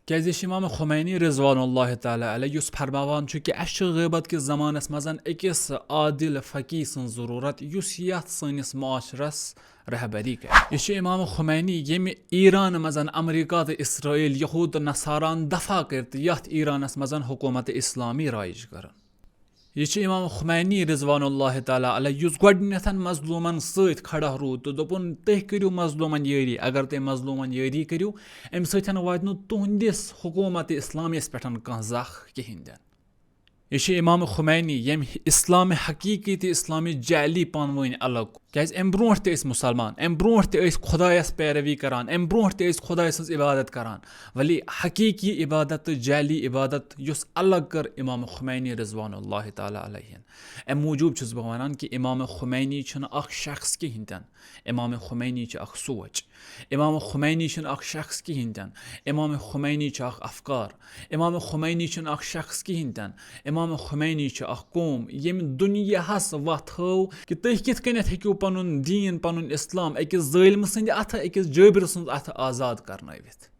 کیازِ امام خمینی رضوان الله تعالی علیه یُس فرماوان چھُ کہِ اَسہِ چھُ غیبت کِس زمانس منٛز أکِس عادل فقی سٕنٛز ضروٗرت یُس یتھ سٲنِس معاشرس رہبری کرِ. یہِ چھُ امام خمینی ییٚمہِ ایران منٛز امریکہ تہٕ اسرائیل یہوٗد تہٕ نصاران دفاع کٔرۍ تہٕ یتھ ایرانس منٛز حکوٗمت اسلامی رایج کران. یہ چھُ امام خمینی رضوان اللہ تعالیٰ علیہ یُس گۄڈٕنیتھ مظلوٗمن سۭتۍ کھڑا روٗد تہٕ دوٚپُن تُہۍ کٔرِو مظلوٗمن یٲری. اگر تُہۍ مظلوٗمن یٲری کٔرِو امہِ سۭتۍ واتہِ نہٕ تُہنٛدِس حکوٗمت اسلامیس پٮ۪ٹھ کانٛہہ زکھ کِہینۍ تہِ. یہ چھُ امام خمینی ییٚمہِ اسلامِ حقیٖقی تہٕ اسلامِ جعلی پانہٕ ؤنۍ الگ کوٚر. کیازِ امہِ برونٛٹھ تہِ ٲسۍ مُسلمان، امہِ برونٛٹھ تہِ ٲسۍ خۄدایس پیروی کران، امہِ برونٛٹھ تہِ ٲسۍ خۄداے سٕنٛز عبادت کران. ولی حقیٖقی عبادت تہٕ جعلی عبادت یُس الگ کٔر امام خمینی رضوان اللہ تعالیٰ علیہ. امہِ موٗجوٗب چھُس بہٕ ونان کہِ امام خمینی چھُنہٕ اکھ شخص کِہینۍ تہِ نہٕ. امام خمینی چھُ اکھ سونٛچ. امام خمینی چھُنہٕ اکھ شخص کِہینۍ تہِ نہٕ. امام خمینی چھُ اکھ افکار. امام خمینی چھُنہٕ اکھ شخص کِہینۍ تہِ نہٕ. امام خمینی چھُ اکھ قوم ییٚمہِ دُنیاہس وتھ ہٲو کہِ تُہۍ کِتھ کٔنٮ۪تھ ہیٚکِو پنُن دیٖن پنُن اسلام أکِس ظٲلمہٕ سٕنٛدِ اتھٕ أکِس جٲبِر سٕنٛز اتھٕ آزاد کرنٲوِتھ.